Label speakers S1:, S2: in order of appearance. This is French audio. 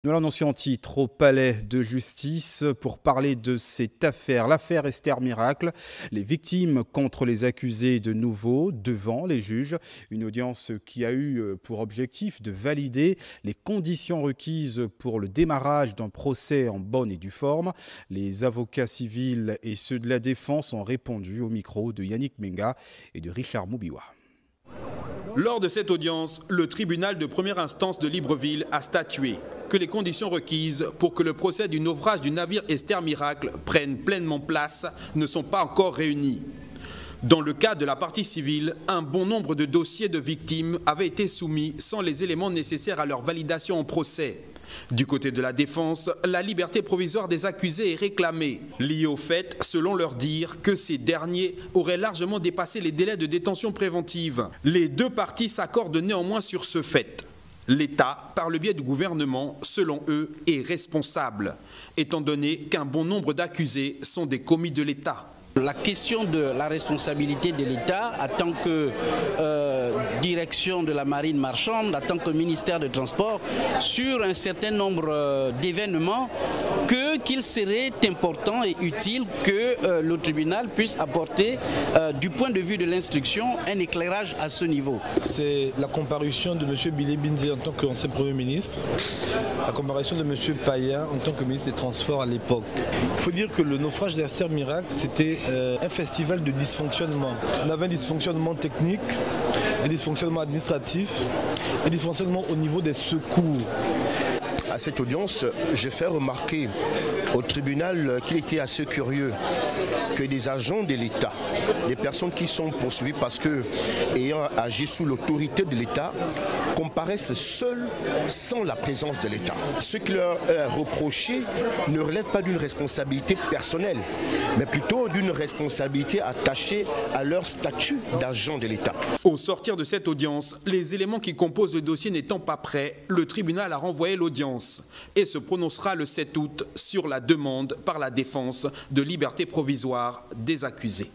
S1: Nous l'annoncions en titre au palais de justice pour parler de cette affaire, l'affaire Esther Miracle, les victimes contre les accusés de nouveau devant les juges. Une audience qui a eu pour objectif de valider les conditions requises pour le démarrage d'un procès en bonne et due forme. Les avocats civils et ceux de la défense ont répondu au micro de Yannick Menga et de Richard Moubiwa.
S2: Lors de cette audience, le tribunal de première instance de Libreville a statué que les conditions requises pour que le procès du naufrage du navire Esther Miracle prenne pleinement place ne sont pas encore réunies. Dans le cas de la partie civile, un bon nombre de dossiers de victimes avaient été soumis sans les éléments nécessaires à leur validation en procès. Du côté de la défense, la liberté provisoire des accusés est réclamée, liée au fait, selon leur dire, que ces derniers auraient largement dépassé les délais de détention préventive. Les deux parties s'accordent néanmoins sur ce fait. L'État, par le biais du gouvernement, selon eux, est responsable, étant donné qu'un bon nombre d'accusés sont des commis de l'État.
S3: La question de la responsabilité de l'État en tant que direction de la marine marchande, en tant que ministère des Transports, sur un certain nombre d'événements qu'il serait important et utile que le tribunal puisse apporter du point de vue de l'instruction un éclairage à ce niveau.
S4: C'est la comparution de M. Billy Binzi en tant qu'ancien Premier ministre, la comparution de M. Paya en tant que ministre des Transports à l'époque. Il faut dire que le naufrage d'Esther Miracle, c'était un festival de dysfonctionnement. On avait un dysfonctionnement technique, un dysfonctionnement administratif, un dysfonctionnement au niveau des secours.
S5: À cette audience, j'ai fait remarquer au tribunal qu'il était assez curieux que des agents de l'État, des personnes qui sont poursuivies parce que, ayant agi sous l'autorité de l'État, comparaissent seuls sans la présence de l'État. Ce qui leur est reproché ne relève pas d'une responsabilité personnelle, mais plutôt d'une responsabilité attachée à leur statut d'agent de l'État.
S2: Au sortir de cette audience, les éléments qui composent le dossier n'étant pas prêts, le tribunal a renvoyé l'audience et se prononcera le 7 août sur la demande par la défense de liberté provisoire des accusés.